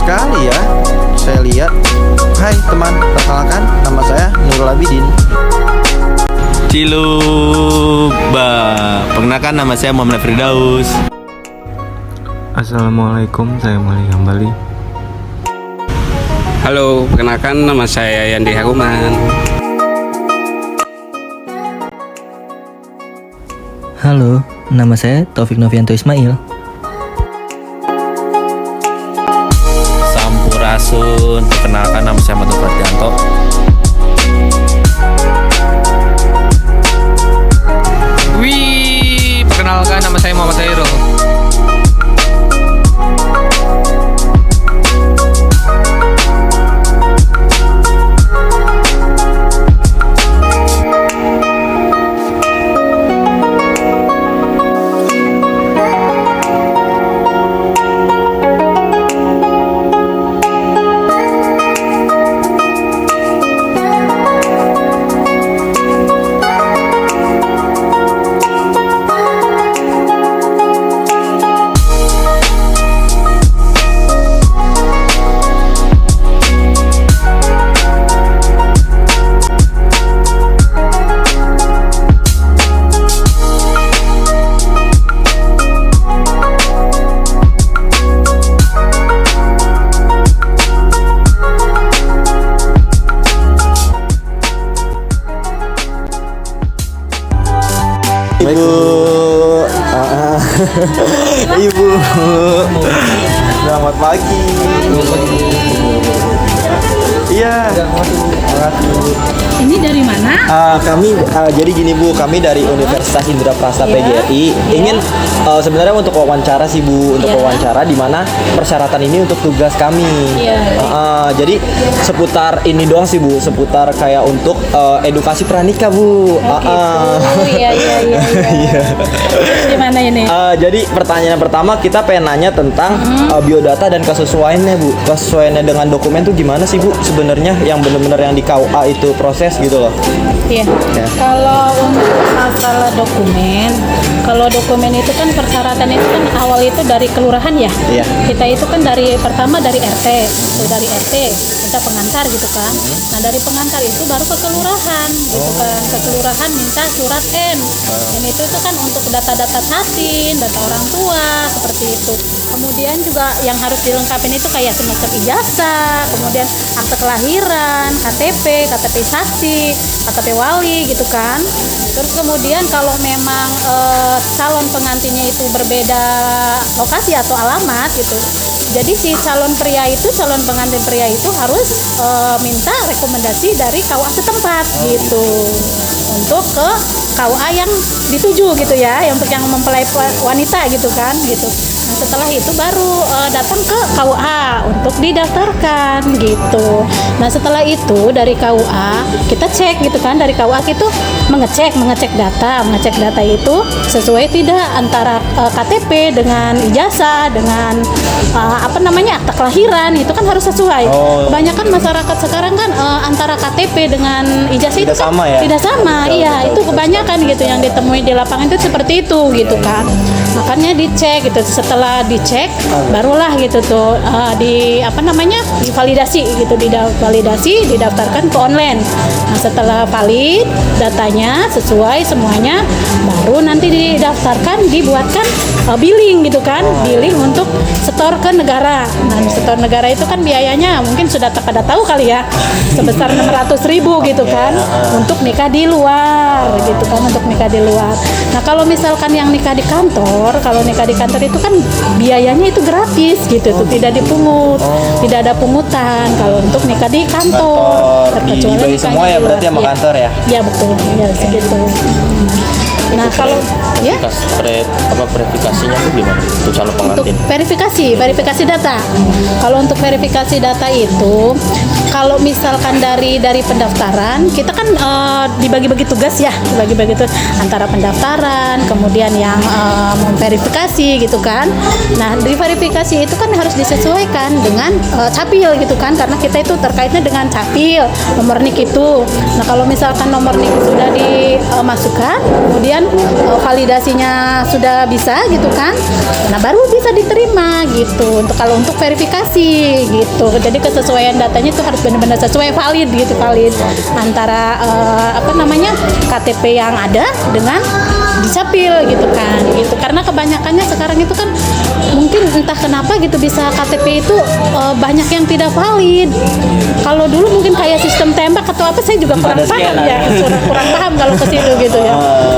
sekali ya. Saya lihat. Hai teman, perkenalkan nama saya Nurul Abidin. Ciluba, perkenalkan nama saya Muhammad Firdaus. Assalamualaikum, saya Mali Hambali. Halo, perkenalkan nama saya Yandi Haruman. Halo, nama saya Taufik Novianto Ismail. Sampurasun, perkenalkan nama saya Madu Pratianto. Wih, perkenalkan nama saya Muhammad Hairul. Ibu, selamat pagi. Iya. Ini dari mana? Kami jadi gini Bu, kami dari Universitas Indraprasta PGRI ingin sebenarnya untuk wawancara sih Bu, untuk wawancara di mana persyaratan ini untuk tugas kami. Jadi seputar ini doang sih Bu, seputar kayak untuk edukasi pranikah Bu. Iya. Gimana ini? Jadi pertanyaan pertama kita pengen nanya tentang biodata dan kesesuaiannya Bu. Kesesuaiannya dengan dokumen tuh gimana sih Bu sebenarnya yang benar-benar yang di KUA itu proses gitu loh. Iya. Kalau untuk masalah dokumen, kalau dokumen itu kan persyaratan itu kan awal itu dari kelurahan ya. Iya. Kita itu kan dari pertama dari RT, dari RT kita pengantar gitu kan. Nah dari pengantar itu baru ke kelurahan, gitu kan. Ke kelurahan minta surat N. Dan itu kan untuk data-data tasin, data orang tua seperti itu. Kemudian juga yang harus dilengkapi itu kayak semacam ijazah, kemudian akte kelahiran, KTP saksi, KTP wali gitu kan. Terus kemudian kalau memang calon pengantinnya itu berbeda lokasi atau alamat gitu. Jadi si calon pengantin pria itu harus minta rekomendasi dari KUA setempat gitu. Untuk ke KUA yang dituju gitu ya, untuk yang mempelai wanita gitu kan gitu. Nah setelah itu baru datang ke KUA untuk didaftarkan gitu. Nah setelah itu dari KUA kita cek gitu kan, dari KUA itu mengecek data itu sesuai tidak antara KTP dengan ijazah dengan akta kelahiran itu kan harus sesuai. Kebanyakan masyarakat sekarang kan antara KTP dengan ijazah itu kan tidak sama. Iya, itu kebanyakan gitu yang ditemui di lapangan itu seperti itu gitu kan. Makanya dicek gitu. Setelah dicek barulah gitu tuh divalidasi gitu, didaftarkan ke online. Nah, setelah valid datanya sesuai semuanya baru nanti didaftarkan, dibuatkan billing gitu kan. Billing untuk setor ke negara. Nah, setor negara itu kan biayanya mungkin sudah pada tahu kali ya. Sebesar 600.000 gitu kan untuk nikah di luar gitu kan, untuk nikah di luar. Nah, kalau misalkan yang nikah di kantor, itu kan biayanya itu gratis gitu, tuh tidak dipungut, tidak ada pungutan kalau untuk nikah di kantor. Dibagi semua ya berarti sama kantor ya? Iya betul, ya segitu. Nah kalau ya verifikasinya itu gimana untuk calon pengantin? Untuk verifikasi data. Kalau untuk verifikasi data itu, kalau misalkan dari pendaftaran, kita kan dibagi-bagi tugas ya, dibagi-bagi tugas antara pendaftaran, kemudian yang memverifikasi gitu kan. Nah di verifikasi itu kan harus disesuaikan dengan capil gitu kan, karena kita itu terkaitnya dengan capil, nomor NIK itu. Nah kalau misalkan nomor NIK sudah dimasukkan, kemudian kemudian validasinya sudah bisa gitu kan, nah baru bisa diterima gitu. Kalau untuk verifikasi gitu, jadi kesesuaian datanya itu harus benar-benar sesuai, valid gitu, valid antara KTP yang ada dengan Dicapil gitu kan, gitu. Karena kebanyakannya sekarang itu kan mungkin entah kenapa gitu bisa KTP itu banyak yang tidak valid. Kalau dulu mungkin kayak sistem tembak atau apa, saya juga kurang paham ya, kurang paham kalau ke situ gitu ya.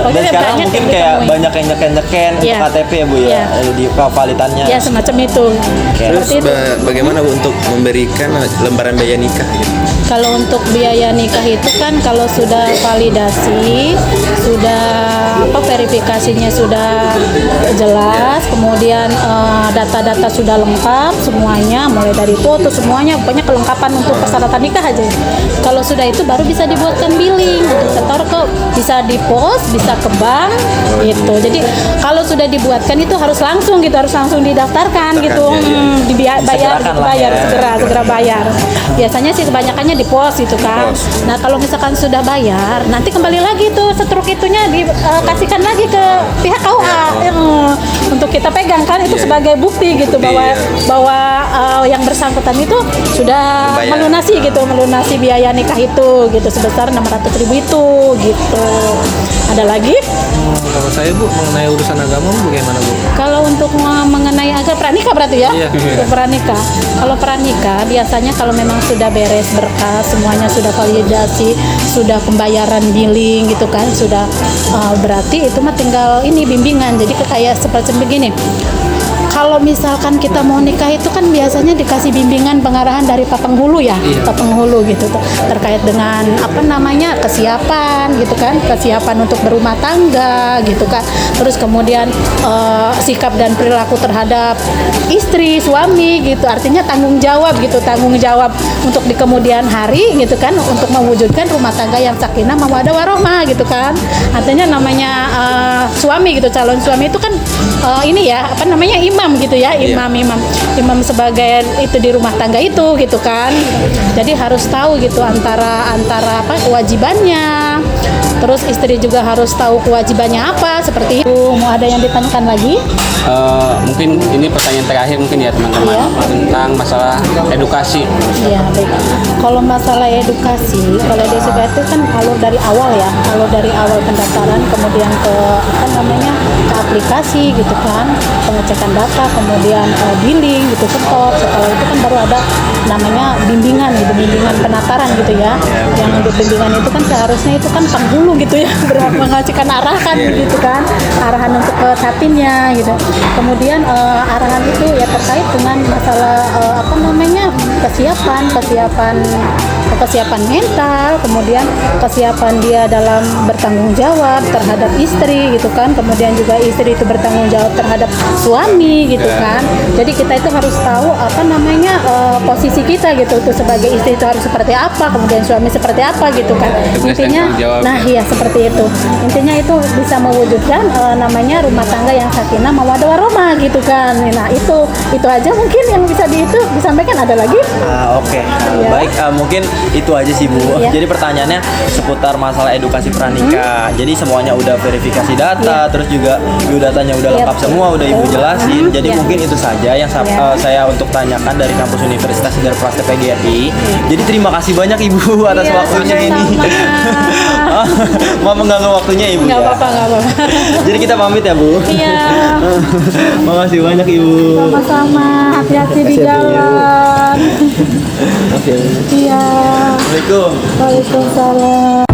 Dan sekarang mungkin kayak banyak yang nyeken untuk KTP ya Bu ya, di validannya. Ya semacam itu. Terus bagaimana Bu untuk memberikan lembaran biaya nikah gitu? Kalau untuk biaya nikah itu kan kalau sudah validasi, sudah verifikasinya sudah jelas, kemudian data-data sudah lengkap semuanya, mulai dari foto semuanya, pokoknya kelengkapan untuk persyaratan nikah aja. Kalau sudah itu baru bisa dibuatkan billing untuk setor ke, bisa di pos, bisa ke bank gitu. Jadi kalau sudah dibuatkan itu harus langsung gitu, harus langsung didaftarkan gitu, bayar segera bayar. Biasanya sih kebanyakannya di pos gitu kan. Nah kalau misalkan sudah bayar, nanti kembali lagi tuh setruk itunya dikasihkan lagi ke pihak KUA untuk kita pegang kan, itu sebagai bukti gitu bahwa yang bersangkutan itu sudah melunasi biaya nikah itu gitu sebesar 600.000 itu gitu. Ada lagi? Kalau saya Bu, mengenai urusan agama bagaimana Bu? Kalau untuk mengenai agama pranikah berarti ya? Iya. Pranikah. Kalau pranikah biasanya kalau memang sudah beres berkas, semuanya sudah validasi, sudah pembayaran billing gitu kan, sudah berarti itu mah tinggal ini bimbingan. Jadi kayak seperti begini. Kalau misalkan kita mau nikah itu kan biasanya dikasih bimbingan pengarahan dari Pak Penghulu ya, Pak Penghulu gitu tuh, terkait dengan kesiapan gitu kan, kesiapan untuk berumah tangga gitu kan. Terus kemudian sikap dan perilaku terhadap istri, suami gitu, artinya tanggung jawab untuk di kemudian hari gitu kan, untuk mewujudkan rumah tangga yang sakinah mawaddah warahmah gitu kan. Artinya namanya suami gitu, calon suami itu kan imam gitu ya, imam sebagai itu di rumah tangga itu gitu kan. Jadi harus tahu gitu antara kewajibannya, terus istri juga harus tahu kewajibannya apa, seperti itu. Mau ada yang ditanyakan lagi? Mungkin ini pertanyaan terakhir mungkin ya teman-teman, tentang masalah edukasi. Iya, baik. Kalau masalah edukasi, kalau di itu kan kalau dari awal pendaftaran, kemudian ke aplikasi gitu kan, pengecekan data, kemudian billing gitu, setelah itu kan baru ada namanya bimbingan penataran gitu ya. Yang untuk bimbingan itu kan seharusnya itu kan penghulu gitu ya, mengasihkan arahan gitu kan, arahan untuk ke tapinnya gitu. Kemudian arahan itu ya terkait dengan masalah kesiapan mental, kemudian kesiapan dia dalam bertanggung jawab terhadap istri gitu kan, kemudian juga istri itu bertanggung jawab terhadap suami gitu kan. Jadi kita itu harus tahu posisi kita gitu tuh, sebagai istri itu harus seperti apa, kemudian suami seperti apa gitu kan. Intinya seperti itu. Intinya itu bisa mewujudkan rumah tangga yang sakinah mawaddah warahmah gitu kan. Nah, itu aja mungkin yang bisa disampaikan. Ada lagi? Oke. Baik, mungkin itu aja sih Bu. Jadi pertanyaannya seputar masalah edukasi pranikah. Jadi semuanya udah verifikasi data, terus juga biodatanya udah lengkap semua, udah Ibu jelasin. Jadi mungkin itu saja yang saya untuk tanyakan dari kampus Universitas Indra Prasta PGRI. Jadi terima kasih banyak Ibu atas waktunya ini. Mau mengganggu waktunya Ibu? Nggak apa-apa. Jadi kita pamit ya Bu. Iya. Makasih banyak Ibu. Sama-sama. Hati-hati di jalan. Oke. Iya. Assalamualaikum. Waalaikumsalam.